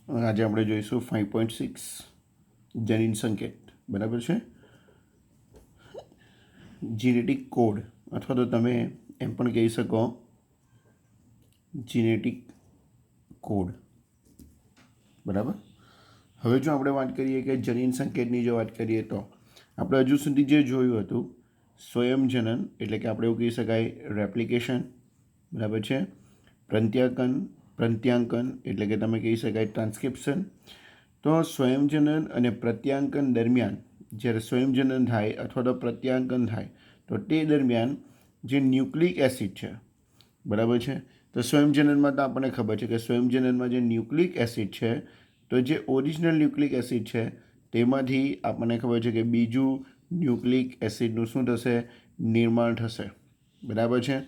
આજે આપણે જોઈશું 5.6 જનીન સંકેત. બરાબર છે. જીનેટિક કોડ અથવા તો તમે એમ પણ કહી શકો જીનેટિક કોડ. બરાબર. હવે જો આપણે વાત કરીએ કે જનીન સંકેતની જો વાત કરીએ તો આપણે હજુ સુધી જે જોયું હતું સ્વયંજનન એટલે કે આપણે એવું કહી શકાય રેપ્લિકેશન. બરાબર છે. પ્રત્યાંકન એટલે કે તમે કહી શકાય ટ્રાન્સક્રિપ્શન. તો સ્વયંજનન અને પ્રત્યાંકન દરમિયાન જ્યારે સ્વયંજનન થાય અથવા તો પ્રત્યાંકન થાય તો તે દરમિયાન જે ન્યુક્લિક એસિડ છે, બરાબર છે, તો સ્વયંજનનમાં તો આપણને ખબર છે કે સ્વયંજનનમાં જે ન્યુક્લિક એસિડ છે તો જે ઓરિજિનલ ન્યુક્લિક એસિડ છે તેમાંથી આપણને ખબર છે કે બીજું ન્યુક્લિક એસિડનું શું થશે, નિર્માણ થશે. બરાબર છે.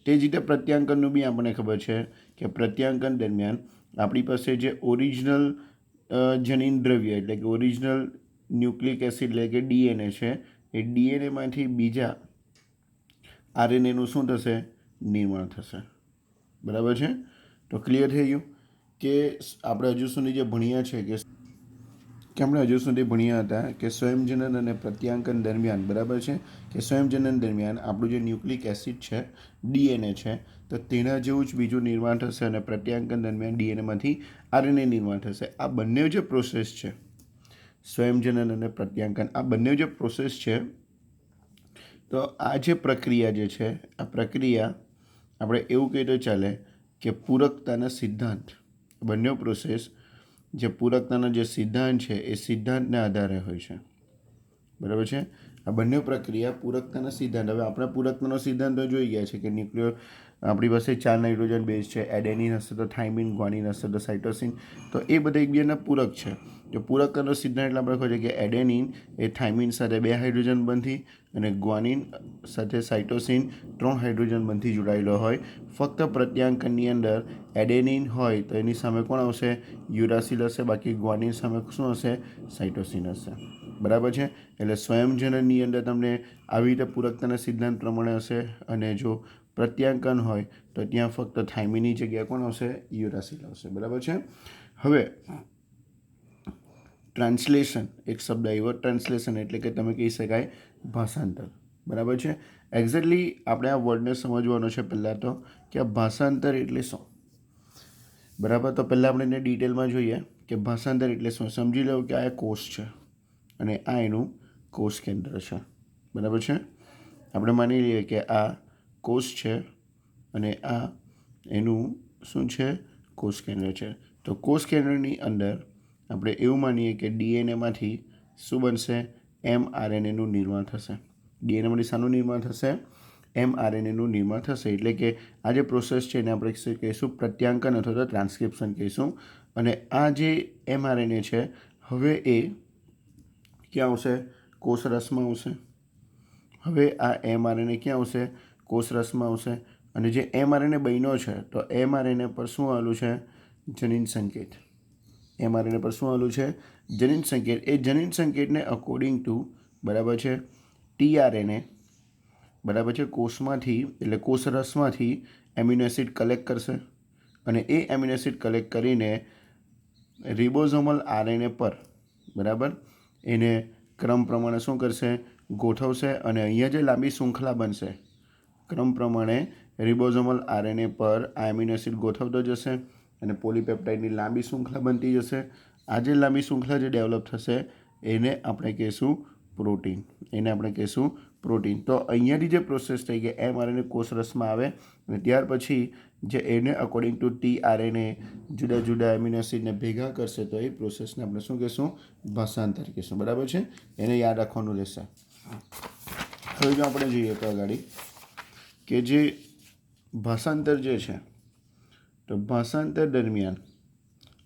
તે જ રીતે પ્રત્યાંકનનું બી આપણને ખબર છે કે પ્રત્યાંકન દરમિયાન આપણી પાસે જે ઓરિજિનલ જનીન દ્રવ્ય એટલે કે ઓરિજિનલ ન્યુક્લિક એસિડ એટલે કે ડીએનએ છે એ ડીએનએમાંથી બીજા આરએનએનું શું થશે, નિર્માણ થશે. બરાબર છે. તો ક્લિયર થઈ ગયું કે આપણે હજુ સુધી જે ભણ્યા છે કે આપણે હજુ સુધી ભણ્યા હતા કે સ્વયંજનન અને પ્રત્યાંકન દરમિયાન, બરાબર છે, કે સ્વયંજનન દરમિયાન આપણું જે ન્યુક્લિક એસિડ છે ડીએનએ છે તો તેના જેવું જ બીજું નિર્માણ થશે અને પ્રત્યાંકન દરમિયાન ડીએનએમાંથી આરએનએ નિર્માણ થશે. આ બંને જે પ્રોસેસ છે સ્વયંજનન અને પ્રત્યાંકન, આ બંને જે પ્રોસેસ છે તો આ જે પ્રક્રિયા જે છે આ પ્રક્રિયા આપણે એવું કહી તો ચાલે કે પૂરકતાના સિદ્ધાંત, બંને પ્રોસેસ જે પૂરકતાનો જે સિદ્ધાંત છે એ સિદ્ધાંતને આધારે હોય છે. બરાબર છે. આ બંને પ્રક્રિયા પૂરકતાના સિદ્ધાંત. હવે આપણે પૂરકતાનો સિદ્ધાંત તો જોઈ ગયા છે કે ન્યુક્લિયર આપણી પાસે 4 નાઇટ્રોજન બેઝ છે. એડેનિન હશે તો થાઇમિન, ગ્વાનિન હશે તો સાઇટોસિન. તો એ બધા એકબીજાના પૂરક છે. તો પૂરકતાનો સિદ્ધાંત એટલે આપણે ખબર છે કે એડેનિન એ થાઇમિન સાથે 2 હાઇડ્રોજન બંધથી અને ગ્વાનિન સાથે સાઇટોસિન 3 હાઇડ્રોજન બંધથી જોડાયેલો હોય. ફક્ત પ્રત્યાંકનની અંદર એડેનિન હોય તો એની સામે કોણ આવશે, યુરાસિલ હશે. બાકી ગ્વાનિન સામે શું હશે, સાઇટોસિન હશે. બરાબર છે. એટલે સ્વયંજનનની અંદર તમને આવી રીતે પૂરકતાના સિદ્ધાંત પ્રમાણે હશે અને જો પ્રત્યાંકન હોય તો ત્યાં ફક્ત થાઇમિનની જગ્યાએ કોણ આવશે, યુરાસિલ આવશે. બરાબર છે. હવે ટ્રાન્સલેશન એક શબ્દ આવ્યો, ટ્રાન્સલેશન એટલે કે તમે કહી શકાય ભાષાંતર. બરાબર છે. એક્ઝેક્ટલી આપણે આ વર્ડને સમજવાનો છે પહેલાં તો કે આ ભાષાંતર એટલે શું. બરાબર. તો પહેલાં આપણે એને ડિટેલમાં જોઈએ કે ભાષાંતર એટલે શું. સમજી લો કે આ કોષ છે અને આ એનું કોષ કેન્દ્ર છે. બરાબર છે. આપણે માની લઈએ કે આ કોષ છે અને આ એનું શું છે, કોષ કેન્દ્ર છે. તો કોષ કેન્દ્રની અંદર આપણે એવું માનીએ કે ડીએનએમાંથી શું બનશે, એમઆરએનએનું નિર્માણ થશે. ડીએનએમાંથી શાનું નિર્માણ થશે, એમઆરએનએનું નિર્માણ થશે. એટલે કે આ જે પ્રોસેસ છે એને આપણે કહીશું પ્રત્યાંકન અથવા તો ટ્રાન્સક્રિપ્શન કહીશું. અને આ જે એમઆરએનએ છે હવે એ ક્યાં આવશે, કોષરસમાં આવશે. હવે આ એમઆરએનએ ક્યાં આવશે, કોષરસમાં આવશે. અને જે એમઆરએનએ બન્યો છે તો એમઆરએનએ પર શું આવેલું છે, જનીન સંકેત. એમઆરએનએ પર શું આવેલું છે, જનીન સંકેત. એ જનીન સંકેતને અકોર્ડિંગ ટુ, બરાબર છે, ટીઆરએનએ, બરાબર છે, કોષમાંથી એટલે કોષરસમાંથી એમિનો એસિડ કલેક્ટ કરશે અને એ એમિનો એસિડ કલેક્ટ કરીને રિબોઝોમલ આરએનએ પર, બરાબર, એને ક્રમ પ્રમાણે શું કરશે, ગોઠવશે. અને અહીંયા જે લાંબી શૃંખલા બનશે ક્રમ પ્રમાણે રિબોઝોમલ આરએનએ પર આ એમિનો એસિડ ગોઠવતો જશે અને પોલીપેપ્ટાઇડની લાંબી શૃંખલા બનતી જશે. આ જે લાંબી શૃંખલા જે ડેવલપ થશે એને આપણે કહીશું પ્રોટીન. એને આપણે કહીશું પ્રોટીન. તો અહીંયાથી જે પ્રોસેસ થઈ કે એમઆરએનએ કોષરસમાં આવે અને ત્યાર પછી જે એને અકોર્ડિંગ ટુ ટીઆરએનએ જુદા જુદા એમિનો એસિડને ભેગા કરશે તો એ પ્રોસેસને આપણે શું કહીશું, ભાષાંતર કહીશું. બરાબર છે. એને યાદ રાખવાનું રહેશે. હવે જો આપણે જોઈએ તો આગળ કે જે ભાષાંતર જે છે તો ભાષાંતર દરમિયાન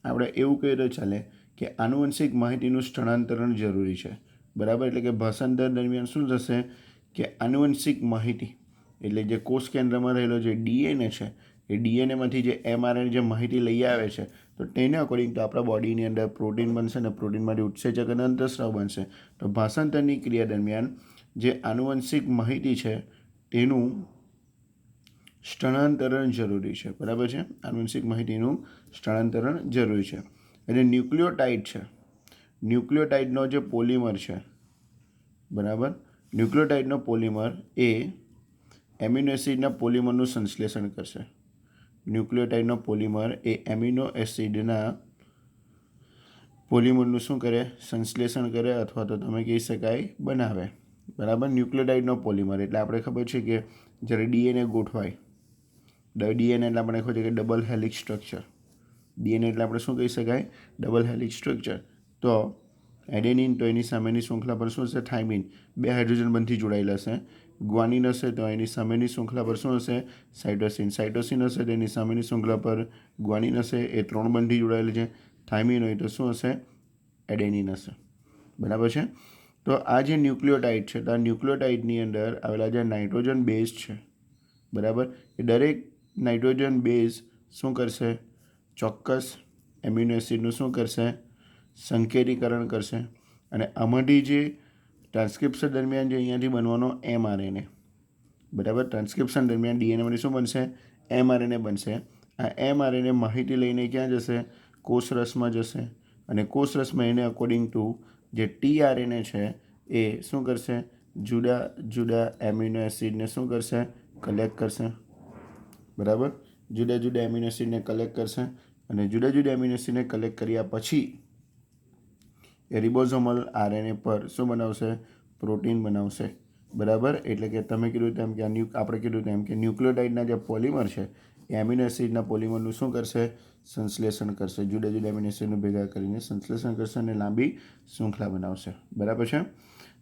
આપણે એવું કહી તો ચાલે કે આનુવંશિક માહિતીનું સ્થળાંતરણ જરૂરી છે. બરાબર. એટલે કે ભાષાંતર દરમિયાન શું થશે કે આનુવંશિક માહિતી એટલે જે કોષ કેન્દ્રમાં રહેલો જે ડીએનએ છે એ ડીએનએમાંથી જે એમઆરએનએ જે માહિતી લઈ આવે છે તો તેને અકોર્ડિંગ ટુ આપણા બોડીની અંદર પ્રોટીન બનશે અને પ્રોટીનમાંથી ઉત્સેચક અને અંતઃસ્રાવ બનશે. તો ભાષાંતરની ક્રિયા દરમિયાન જે આનુવંશિક માહિતી છે તેનું સ્થળાંતરણ જરૂરી છે. બરાબર છે. આનુવંશિક માહિતીનું સ્થળાંતરણ જરૂરી છે. અને ન્યુક્લિયોટાઇડ છે, ન્યુક્લિયોટાઇડનો જે પોલિમર છે, બરાબર, ન્યુક્લિયોટાઇડનો પોલિમર એ એમિનો એસિડના પોલિમરનું સંશ્લેષણ કરશે. ન્યુક્લિયોટાઇડનો પોલિમર એ એમિનો એસિડના પોલિમરનું શું કરે? સંશ્લેષણ કરે, અથવા તો તમે કહી શકાય બનાવે. બરાબર. ન્યુક્લિયોટાઇડનો પોલિમર એટલે આપણે ખબર છે કે જ્યારે ડીએનએ ગોઠવાય, ડીએનએ એટલે આપણે ખબર છે કે ડબલ હેલિક્સ સ્ટ્રક્ચર. ડીએનએ એટલે આપણે શું કહી શકાય? Double helix structure. તો એડેનિન, તો એની સામેની શૃંખલા પર શું હશે? થાઇમિન. 2 હાઇડ્રોજન બંધથી જોડાયેલા હશે. ગ્વાનિન હશે તો એની સામેની શૃંખલા પર શું હશે? સાઇટોસિન. સાઇટોસિન હશે તો એની સામેની શૃંખલા પર ગ્વાનિન હશે, એ 3 બંધથી જોડાયેલી છે. થાઇમિન હોય તો શું હશે? એડેનિન હશે. બરાબર છે. તો આ જે ન્યુક્લિયોટાઇડ છે, તો આ ન્યુક્લિયોટાઇડની અંદર આવેલા જે નાઇટ્રોજન બેઝ છે, બરાબર, એ દરેક નાઇટ્રોજન બેઝ શું કરશે? ચોક્કસ એમિનો એસિડનું શું કરશે? સંકેતીકરણ કરશે. અને આમાંથી જે ટ્રાન્સક્રિપ્શન દરમિયાન જે અહીંયાથી બનવાનો mRNA, બરાબર, ટ્રાન્સક્રિપ્શન દરમિયાન ડીએનએમાંથી શું બનશે? mRNA બનશે. આ mRNA માહિતી લઈને ક્યાં જશે? કોષરસમાં જશે. અને કોષરસમાં એને અકોર્ડિંગ ટુ જે tRNA છે એ શું કરશે? જુદા જુદા એમિનો એસિડને શું કરશે? કલેક્ટ કરશે. બરાબર. જુદા જુદા એમિનો એસિડને કલેક્ટ કરશે. અને જુદા જુદા એમિનો એસિડને કલેક્ટ કર્યા પછી એ રિબોઝોમલ આરએનએ પર શું બનાવશે? પ્રોટીન બનાવશે. બરાબર. એટલે કે તમે કીધું તેમ કે આપણે કીધું તેમ કે ન્યુક્લિયોટાઇડના જે પોલિમર છે એ એમિનો એસિડના પોલિમરનું શું કરશે? સંશ્લેષણ કરશે. જુદા જુદા એમિનો એસિડને ભેગા કરીને સંશ્લેષણ કરશે અને લાંબી શૃંખલા બનાવશે. બરાબર છે.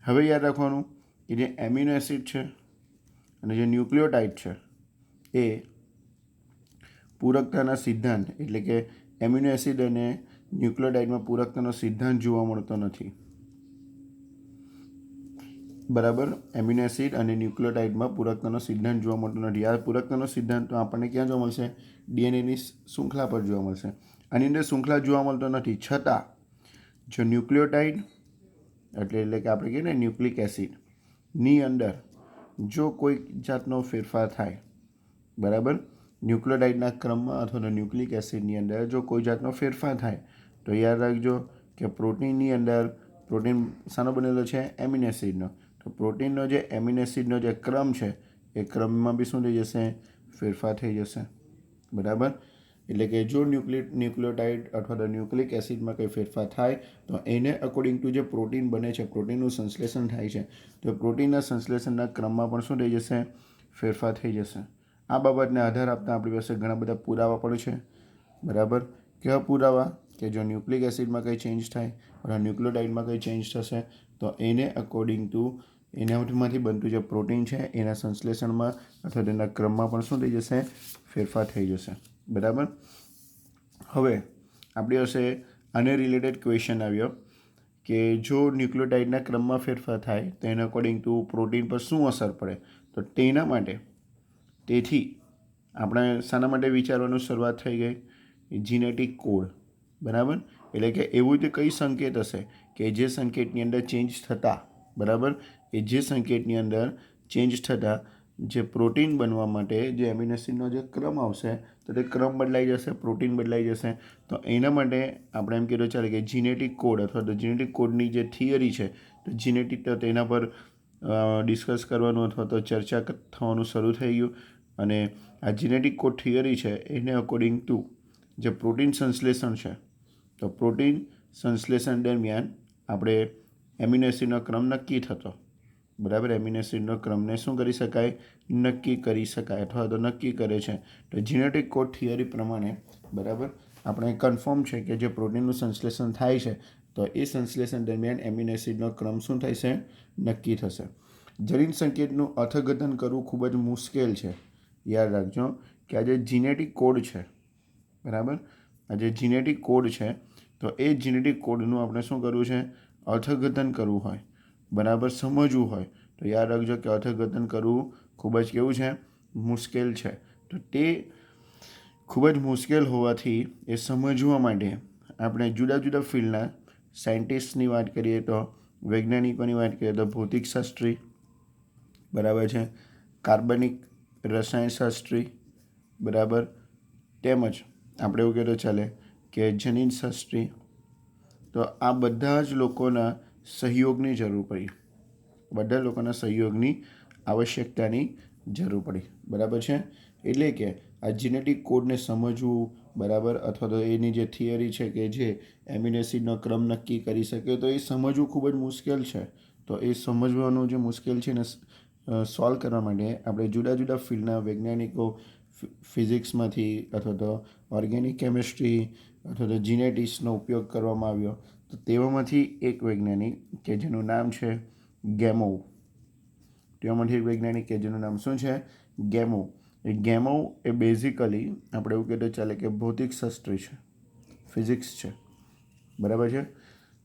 હવે યાદ રાખવાનું કે જે એમિનો એસિડ છે અને જે ન્યુક્લિયોટાઇડ છે એ પૂરકતાના સિદ્ધાંત, એટલે કે એમિનો એસિડ અને ન્યુક્લિયોટાઇડમાં પૂરકતાનો સિદ્ધાંત જોવા મળતો નથી. બરાબર. એમિનો એસિડ અને ન્યુક્લિયોટાઇડમાં પૂરકતાનો સિદ્ધાંત જોવા મળતો નથી. આ પૂરકતાનો સિદ્ધાંત તો આપણને ક્યાં જોવા મળશે? ડીએનએની શૃંખલા પર જોવા મળશે. આની અંદર શૃંખલા જોવા મળતો નથી, છતાં જો ન્યુક્લિયોટાઇડ એટલે કે આપણે કહીએ ને ન્યુક્લિક એસિડની અંદર જો કોઈ જાતનો ફેરફાર થાય, બરાબર, ન્યુક્લિયોટાઇડના ક્રમમાં અથવા તો ન્યુક્લિક એસિડની અંદર જો કોઈ જાતનો ફેરફાર થાય તો યાદ રાખજો કે પ્રોટીનની અંદર, પ્રોટીન શાનો બનેલો છે? એમિનો એસિડનો. તો પ્રોટીનનો જે એમિનો એસિડનો જે ક્રમ છે એ ક્રમમાં બી શું થઈ જશે? ફેરફાર થઈ જશે. બરાબર. એટલે કે જો ન્યુક્લિયોટાઇડ અથવા તો ન્યુક્લિક એસિડમાં કંઈ ફેરફાર થાય તો એને અકોર્ડિંગ ટુ જે પ્રોટીન બને છે, પ્રોટીનનું સંશ્લેષણ થાય છે, તો પ્રોટીનના સંશ્લેષણના ક્રમમાં પણ શું થઈ જશે? ફેરફાર થઈ જશે. આ બાબતને આધાર આપતા આપણી પાસે ઘણા બધા પુરાવા પણ છે. બરાબર. કેવા પુરાવા? કે જો ન્યુક્લિક એસિડમાં કંઈ ચેન્જ થાય અથવા ન્યુક્લિયોટાઇડમાં કંઈ ચેન્જ થશે તો એને અકોર્ડિંગ ટુ એનામાંથી બનતું જે પ્રોટીન છે એના સંશ્લેષણમાં અથવા તેના ક્રમમાં પણ શું થઈ જશે? ફેરફાર થઈ જશે. બરાબર. હવે આપણી પાસે આને રિલેટેડ ક્વેશ્ચન આવ્યો કે જો ન્યુક્લિયોટાઇડના ક્રમમાં ફેરફાર થાય તો એના અકોર્ડિંગ ટુ પ્રોટીન પર શું અસર પડે? તો તેના માટે, તેથી આપણે શાના માટે વિચારવાનું શરૂઆત થઈ ગઈ? Genetic code. બરાબર. એટલે કે એવું તે કઈ સંકેત હશે કે જે સંકેતની અંદર ચેન્જ થતાં, બરાબર, એ જે સંકેતની અંદર ચેન્જ થતાં જે પ્રોટીન બનવા માટે જે એમિનો એસિડનો જે ક્રમ આવશે તો તે ક્રમ બદલાઈ જશે, પ્રોટીન બદલાઈ જશે. તો એના માટે આપણે એમ કીધું ચાલે કે જીનેટિક કોડ અથવા તો જીનેટિક કોડની જે થિયરી છે, તો જીનેટિક, તો તેના પર ડિસ્કસ કરવાનું અથવા તો ચર્ચા થવાનું શરૂ થઈ ગયું. અને આ જીનેટિક કોડ થિયરી છે એને અકોર્ડિંગ ટુ જે પ્રોટીન સંશ્લેષણ છે, તો પ્રોટીન સંશ્લેષણ દરમિયાન આપણે એમિનો એસિડનો ક્રમ નક્કી થતો. બરાબર. એમિનો એસિડનો ક્રમને શું કરી શકાય? નક્કી કરી શકાય અથવા તો નક્કી કરે છે. તો જીનેટિક કોડ થિયરી પ્રમાણે, બરાબર, આપણે કન્ફર્મ છે કે જે પ્રોટીનનું સંશ્લેષણ થાય છે તો એ સંશ્લેષણ દરમિયાન એમિનો એસિડનો ક્રમ શું થાય છે? નક્કી થશે. જનીન સંકેતનું અર્થઘટન કરવું ખૂબ જ મુશ્કેલ છે. યાદ રાખજો કે આ જે જીનેટિક કોડ છે, બરાબર, આ જે જીનેટિક કોડ છે તો એ જીનેટિક કોડનું આપણે શું કરવું છે? અર્થઘટન કરવું હોય, બરાબર, સમજવું હોય તો યાદ રાખજો કે અર્થઘટન કરવું ખૂબ જ કેવું છે? મુશ્કેલ છે. તો તે ખૂબ જ મુશ્કેલ હોવાથી એ સમજવા માટે આપણે જુદા જુદા ફિલ્ડના સાયન્ટિસ્ટની વાત કરીએ તો, વૈજ્ઞાનિકોની વાત કરીએ તો ભૌતિકશાસ્ત્રી, બરાબર છે, કાર્બનિક રસાયણશાસ્ત્રી, બરાબર, તેમજ આપણે એવું કહેતો ચાલે કે જનીનશાસ્ત્રી, તો આ બધા જ લોકોના સહયોગની જરૂર પડી, બધા લોકોના સહયોગની આવશ્યકતાની જરૂર પડી, બરાબર છે. એટલે કે આ જીનેટિક કોડને સમજવું, બરાબર, અથવા તો એની જે થિયરી છે કે જે એમિનો એસિડનો ક્રમ નક્કી કરી શકે, તો એ સમજવું ખૂબ જ મુશ્કેલ છે. તો એ સમજવાનું જે મુશ્કેલ છે ને સોલ્વ કરવા માટે આપણે જુદા જુદા ફિલ્ડના વૈજ્ઞાનિકો, ફિઝિક્સમાંથી અથવા તો ઓર્ગેનિક કેમિસ્ટ્રી અથવા તો જીનેટિક્સનો ઉપયોગ કરવામાં આવ્યો. તો તેઓમાંથી એક વૈજ્ઞાનિક કે જેનું નામ છે ગેમોવ, તેઓમાંથી એક વૈજ્ઞાનિક કે જેનું નામ શું છે? ગેમોવ. એ ગેમોવ એ બેઝિકલી આપણે એવું કહેતો ચાલે કે ભૌતિક શાસ્ત્રી છે, ફિઝિક્સ છે, બરાબર છે.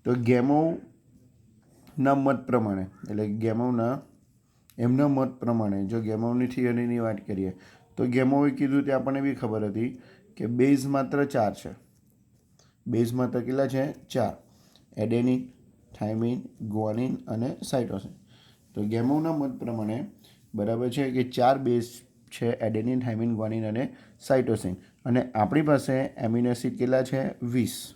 તો ગેમોવના મત પ્રમાણે, એટલે ગેમોવના એમના મત પ્રમાણે જો ગેમોવની થિયરીની વાત કરીએ તો ગેમોવે કીધું તે આપણને બી ખબર હતી કે બેઝ માત્ર 4 છે. બેઝ માત્ર કેટલા છે? 4. એડેનિન, થાઇમિન, ગ્વાનિન અને સાઇટોસિન. તો ગેમોવના મત પ્રમાણે, બરાબર છે, કે 4 બેઝ છે, એડેનિન, થાઇમિન, ગ્વાનિન અને સાઇટોસિન. અને આપણી પાસે એમિનો એસિડ કેટલા છે? 20.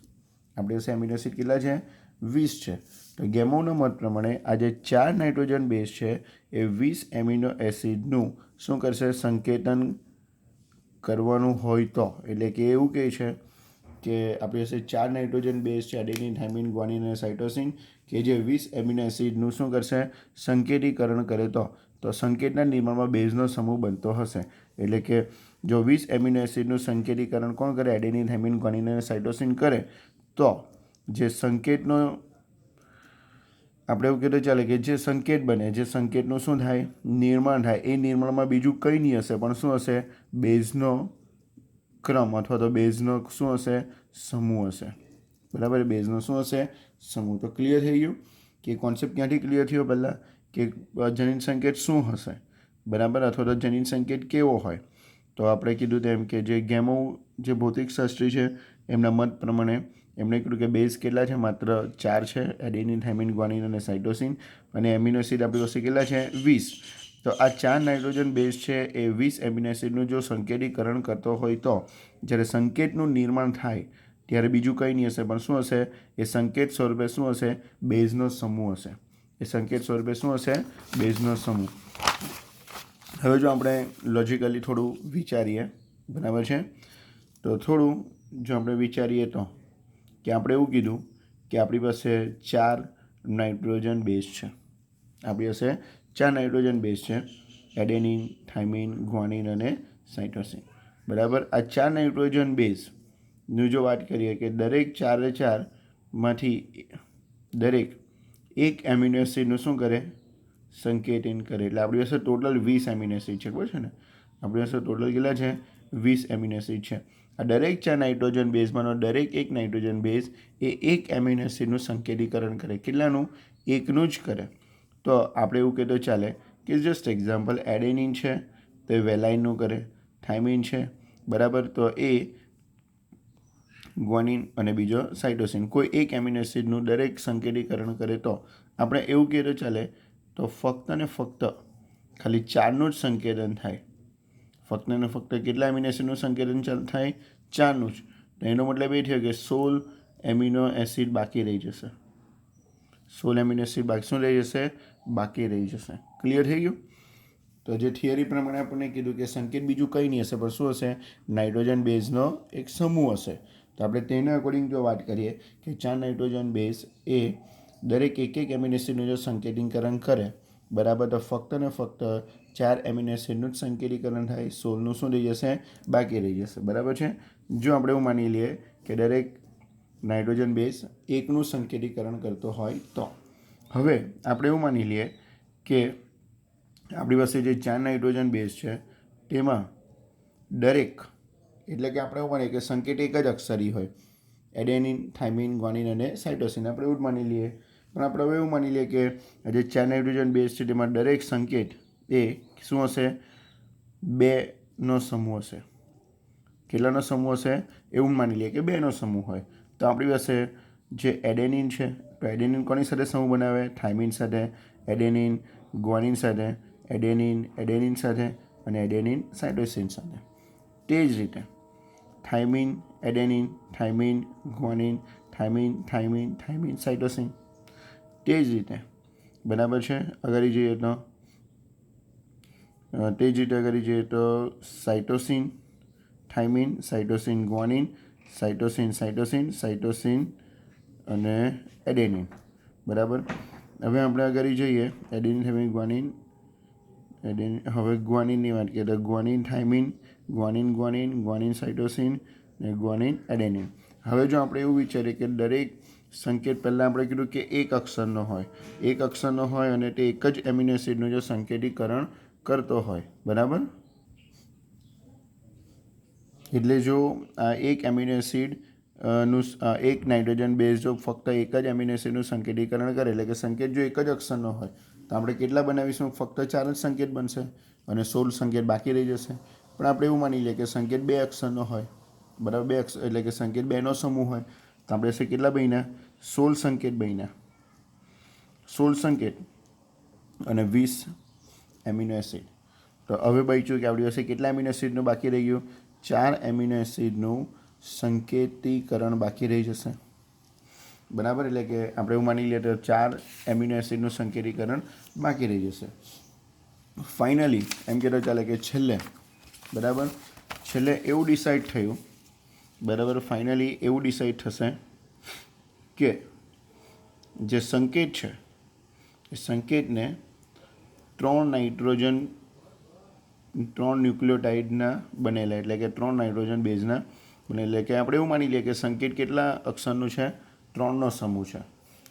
આપણી પાસે એમિનો એસિડ કેટલા છે? 20 છે. તો ગેમોવના મત પ્રમાણે આ જે 4 નાઇટ્રોજન બેઝ છે એ 20 એમિનો એસિડનું શું કરશે? સંકેતન કરવાનું હોય તો, એટલે કે એવું કહે છે કે આપણી પાસે 4 નાઇટ્રોજન બેઝ છે, એડેનિન, થાઇમિન, ગ્વાનિન અને સાઇટોસિન, કે જે 20 એમિનો એસિડનું શું કરશે? સંકેતીકરણ કરે તો સંકેતના નિર્માણમાં બેઝનો સમૂહ બનતો હશે. એટલે કે જો 20 એમિનો એસિડનું સંકેતીકરણ કોણ કરે? એડેનિન, થાઇમિન, ગ્વાનિન અને સાઇટોસિન કરે, તો જે સંકેતનો આપણે એવું કહેતો ચાલે કે જે સંકેત બને, જે સંકેતનું શું થાય? નિર્માણ થાય. એ નિર્માણમાં બીજું કંઈ નહીં હશે, પણ શું હશે? બેઝનો ક્રમ અથવા તો બેઝનો શું હશે? સમૂહ હશે, બરાબર. બેઝનો શું હશે? સમૂહ. તો ક્લિયર થઈ ગયું કે કોન્સેપ્ટ ક્યાંથી ક્લિયર થયો? પહેલાં કે જનીન સંકેત શું હશે, બરાબર, અથવા તો જનીન સંકેત કેવો હોય. તો આપણે કીધું તેમ કે જે ગેમોવ જે ભૌતિકશાસ્ત્રી છે એમના મત પ્રમાણે એમણે કીધું કે બેઝ કેટલા છે? માત્ર 4 છે, એડેનિન, થાઇમિન, ગ્વાનિન અને સાઇટોસિન. અને એમિનો એસિડ આપણી પાસે કેટલા છે? 20. તો આ 4 નાઇટ્રોજન બેઝ છે એ 20 એમિનો એસિડનું જો સંકેતીકરણ કરતો હોય તો જ્યારે સંકેતનું નિર્માણ થાય ત્યારે બીજું કંઈ નહીં હશે, પણ શું હશે? એ સંકેત સ્વરૂપે શું હશે? બેઝનો સમૂહ હશે. એ સંકેત સ્વરૂપે શું હશે? બેઝનો સમૂહ. હવે જો આપણે લોજિકલી થોડું વિચારીએ, બરાબર છે, તો થોડું જો આપણે વિચારીએ તો કે આપણે એવું કીધું કે આપણી પાસે 4 નાઇટ્રોજન બેઝ છે. આપણી પાસે 4 નાઇટ્રોજન બેઝ છે, એડેનિન, થાઇમિન, ગ્વાનિન અને સાઇટોસિન, બરાબર. આ 4 નાઇટ્રોજન બેઝની જો વાત કરીએ કે દરેક 4માંથી દરેક એક એમિનો એસિડનું શું કરે? સંકેતન કરે. એટલે આપણી પાસે ટોટલ 20 એમિનો એસિડ છે, બરાબર છે ને. આપણી પાસે ટોટલ કેટલા છે? 20 એમિનો એસિડ છે. આ દરેક 4 નાઇટ્રોજન બેઝમાંનો દરેક એક નાઇટ્રોજન બેઝ એ એક એમિનો એસિડનું સંકેતીકરણ કરે. કેટલાનું? એકનું જ કરે. તો આપણે એવું કહેતો ચાલે કે જસ્ટ એક્ઝામ્પલ, એડેનિન છે તો એ વેલાઇનનું કરે, થાઇમિન છે, બરાબર, તો એ ગ્વાનિન અને બીજો સાઇટોસિન, કોઈ એક એમિનો એસિડનું દરેક સંકેતીકરણ કરે. તો આપણે એવું કહેતો ચાલે તો ફક્ત ને ફક્ત ખાલી 4નું જ સંકેતન થાય. ફક્ત ને ફક્ત કેટલા એમિનો એસિડનું સંકેતન થાય? 4નું જ. તો એનો મતલબ એ થયો કે 16 એમિનો એસિડ બાકી રહી જશે. 16 એમિનો એસિડ શું રહી જશે? બાકી રહી જશે. ક્લિયર થઈ ગયું? તો જે થિયરી પ્રમાણે આપણને કીધું કે સંકેત બીજું કંઈ નહીં હશે, પણ શું હશે? નાઇટ્રોજન બેઝનો એક સમૂહ હશે. તો આપણે તેના અકોર્ડિંગ જો વાત કરીએ કે 4 નાઇટ્રોજન બેઝ એ દરેક એક એમિનો એસિડનું જો સંકેતીકરણ કરે, બરાબર, તો ફક્ત ને ફક્ત 4 એમિનો એસિડનું જ સંકેતીકરણ થાય. 16નું શું રહી જશે? બાકી રહી જશે, બરાબર છે. જો આપણે એવું માની લઈએ કે દરેક નાઇટ્રોજન બેઝ એકનું સંકેતીકરણ કરતો હોય તો હવે આપણે એવું માની લઈએ કે આપણી પાસે જે 4 નાઇટ્રોજન બેઝ છે તેમાં દરેક, એટલે કે આપણે એવું માનીએ કે સંકેત એક જ અક્ષરી હોય, એડેનિન, થાઇમિન, ગ્વાનિન અને સાઇટોસિન, આપણે એવું જ માની લઈએ. પણ આપણે હવે એવું માની લઈએ કે જે 4 નાઇટ્રોજન બેઝ છે તેમાં દરેક સંકેત એ શું હશે? 2નો સમૂહ હશે. કેટલાનો સમૂહ હશે? એવું માની લઈએ કે 2નો સમૂહ હોય. તો આપણી પાસે જે એડેનિન છે, તો એડેનિન કોની સાથે સમૂહ બનાવે? થાઇમિન સાથે, એડેનિન ગ્વાનિન સાથે, એડેનિન સાથે અને એડેનિન સાઇટોસિન સાથે. તે જ રીતે thiamine, adenine, thiamine, guanine, thiamine, cytosine. તે જ રીતે બરાબર છે. આગળ જઈએ તો cytosine, thiamine, cytosine, guanine, cytosine અને એડેનિન. બરાબર. હવે આપણે આગળ જઈએ એડેનિન, થાઇમિન, ગ્વાનિન, એડેનિન. હવે ગ્વાનિનની વાત કરીએ તો ગ્વાનિન, થાઇમિન, ગ્વાનિન, સાઇટોસિન અને ગ્વાનિન, એડેનિન. હવે જો આપણે એવું વિચારીએ કે દરેક સંકેત પહેલાં આપણે કીધું કે એક અક્ષરનો હોય અને તે એક જ એમિનો એસિડનું જો સંકેતીકરણ કરતો હોય. બરાબર. એટલે જો આ એક એમિનો એસિડ નું એક નાઇટ્રોજન બેઝ જો ફક્ત એક જ એમિનો એસિડનું સંકેતીકરણ કરે, એટલે કે સંકેત જો એક જ અક્ષરનો હોય તો આપણે કેટલા બનાવીશું? ફક્ત 4 જ સંકેત બનશે અને 16 સંકેત બાકી રહી જશે. પણ આપણે એવું માની લઈએ કે સંકેત 2 અક્ષરનો હોય. બરાબર. 2 અક્ષર એટલે કે સંકેત 2નો સમૂહ હોય તો આપણે કેટલા બન્યા? 16 સંકેત બન્યા. 16 સંકેત અને 20 એમિનો એસિડ. તો હવે બચ્યું કે આપણી પાસે કેટલા એમિનો એસિડનું બાકી રહી ગયું? 4 એમિનો એસિડનું સંકેતીકરણ બાકી રહી જશે. બરાબર. એટલે કે આપણે એવું માની લઈએ તો 4 એમિનો એસિડનું સંકેતીકરણ બાકી રહી જશે. ફાઇનલી એમ કહેતો ચાલે કે છેલ્લે એવું ડિસાઇડ થયું. બરાબર. ફાઇનલી એવું ડિસાઇડ થશે કે જે સંકેત છે એ સંકેતને 3 ન્યુક્લિયોટાઇડના બનેલા, એટલે કે 3 નાઇટ્રોજન બેઝના બનેલા. એટલે કે આપણે એવું માની લઈએ કે સંકેત કેટલા અક્ષરનું છે? 3નો સમૂહ છે.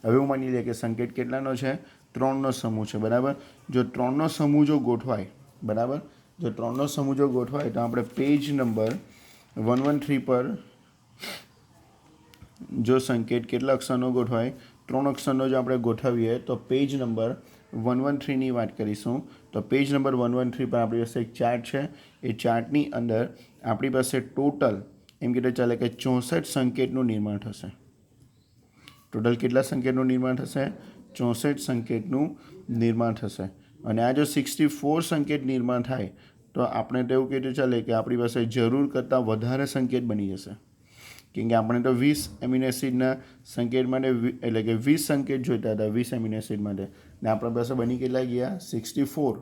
હવે એવું માની લઈએ કે સંકેત કેટલાનો છે? 3નો સમૂહ છે. બરાબર. જો 3નો સમૂહ જો ગોઠવાય, બરાબર, જો 3નો સમૂહ જો ગોઠવાય તો આપણે પેજ નંબર 113 પર જો સંકેત કેટલા અક્ષરનો ગોઠવાય? 3 અક્ષરનો જો આપણે ગોઠવીએ તો પેજ નંબર 113ની વાત કરીશું. તો પેજ નંબર 113 પર આપણી પાસે એક ચાર્ટ છે. એ ચાર્ટની અંદર આપણી પાસે ટોટલ એમ કીધું ચાલે કે 64 સંકેતનું નિર્માણ થશે. ટોટલ કેટલા સંકેતનું નિર્માણ થશે? 64 સંકેતનું નિર્માણ થશે. અને આ જો 64 સંકેત નિર્માણ થાય તો આપણે તો એવું કીધું ચાલે કે આપણી પાસે જરૂર કરતાં વધારે સંકેત બની જશે. કેમ કે આપણે તો 20 એમિનો એસિડના સંકેત માટે એટલે કે 20 સંકેત જોઈતા હતા 20 એમિનો એસિડ માટે, ને આપણા પાસે બની કેટલા ગયા? 64.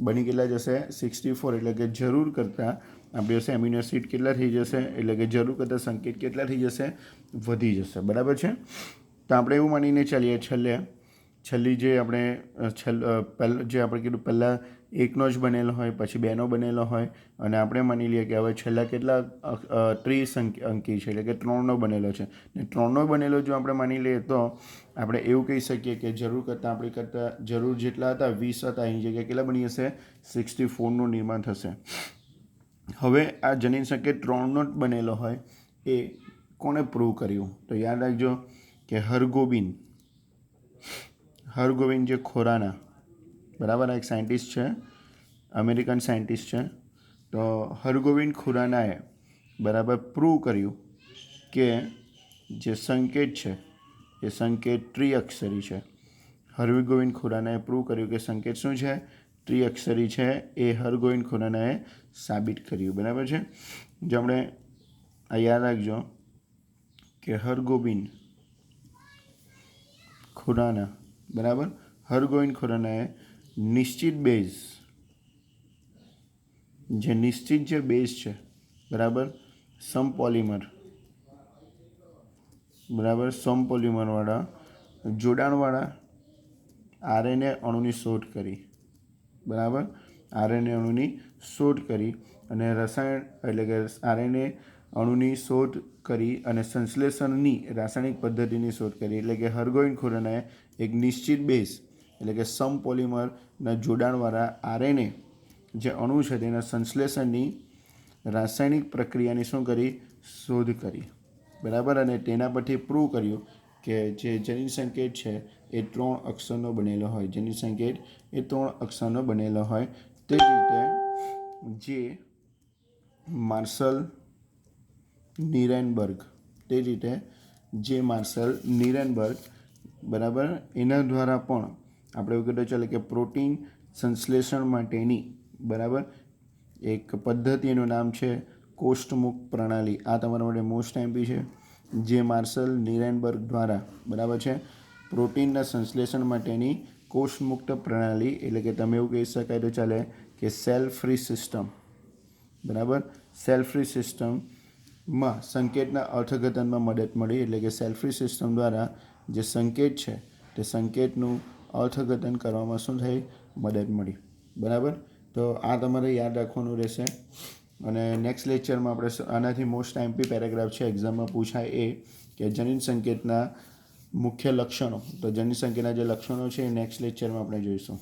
બની કેટલા જશે? 64. એટલે કે જરૂર કરતાં આપણી પાસે એમિનો એસિડ કેટલા થઈ જશે? એટલે કે જરૂર કરતાં સંકેત કેટલા થઈ જશે? વધી જશે. બરાબર છે. તો આપણે એવું માનીને ચાલીએ છેલ્લી જે આપણે જે આપણે કીધું પહેલાં એકનો જ બનેલો હોય, પછી 2નો બનેલો હોય અને આપણે માની લઈએ કે હવે છેલ્લા કેટલા અંકી છે, એટલે કે 3નો બનેલો છે. ને 3નો બનેલો જો આપણે માની લઈએ તો આપણે એવું કહી શકીએ કે જરૂર જેટલા હતા 20 હતા, એની જગ્યાએ કેટલા બની જશે? 64નું નિર્માણ થશે. હવે આ જનીન સંકેત 3નો જ બનેલો હોય એ કોણે પ્રૂવ કર્યું? તો યાદ રાખજો કે હરગોવિન જે ખોરાના, બરાબર, એક સાયન્ટિસ્ટ છે, અમેરિકન સાયન્ટિસ્ટ છે. તો હરગોવિન ખુરાનાએ બરાબર પ્રૂવ કર્યું કે જે સંકેત છે એ સંકેત ત્રિઅક્ષરી છે. હરગોવિન ખુરાનાએ પ્રૂવ કર્યું કે સંકેત શું છે? ત્રિઅક્ષરી છે. એ હરગોવિન ખુરાનાએ સાબિત કર્યું. બરાબર છે. જો આપણે આ યાદ રાખજો કે હરગોવિન ખુરાના, બરાબર, હરગોવિન ખુરાનાએ નિશ્ચિત જે બેઝ છે, બરાબર, સમપોલિમરવાળા જોડાણવાળા આરએનએ અણુની શોધ કરી. બરાબર. આરએનએ અણુની શોધ કરી અને રસાયણ એટલે કે આરએનએ અણુની શોધ કરી અને સંશ્લેષણની રાસાયણિક પદ્ધતિની શોધ કરી. એટલે કે હરગોવિન ખુરાનાએ એક નિશ્ચિત બેઝ એટલે કે સમપોલિમરના જોડાણવાળા આરએનએ જે અણુ છે તેના સંશ્લેષણની રાસાયણિક પ્રક્રિયાની શું કરી? શોધ કરી. બરાબર. અને તેના પરથી પ્રૂવ કર્યું કે જે જનીન સંકેત છે એ 3 અક્ષરનો બનેલો હોય. જનીન સંકેત એ 3 અક્ષરનો બનેલો હોય. તે જ રીતે જે માર્શલ નીરેનબર્ગ, બરાબર, એના દ્વારા પણ આપણે એવું કહેતો ચાલે કે પ્રોટીન સંશ્લેષણ માટેની, બરાબર, એક પદ્ધતિનું નામ છે કોષ્ટમુક્ત પ્રણાલી આ તમારા માટે મોસ્ટ એમપી છે. જે માર્શલ નિરેનબર્ગ દ્વારા બરાબર છે પ્રોટીનના સંશ્લેષણ માટેની કોષમુક્ત પ્રણાલી એટલે કે તમે એવું કહી શકાય તો ચાલે કે સેલ ફ્રી સિસ્ટમ. બરાબર, સેલ ફ્રી સિસ્ટમમાં સંકેતના અર્થઘટનમાં મદદ મળી એટલે કે સેલ ફ્રી સિસ્ટમ દ્વારા જે સંકેત છે તે સંકેતનું અર્થઘટન કરવામાં શું થઈ મદદ મળી. બરાબર, તો આ તમારે યાદ રાખવાનું રહેશે. અને નેક્સ્ટ લેક્ચરમાં આપણે આનાથી મોસ્ટ એમપી પેરેગ્રાફ છે એક્ઝામમાં પૂછાય એ કે જનીન સંકેતના મુખ્ય લક્ષણો. તો જનીન સંકેતના જે લક્ષણો છે એ નેક્સ્ટ લેક્ચરમાં આપણે જોઈશું.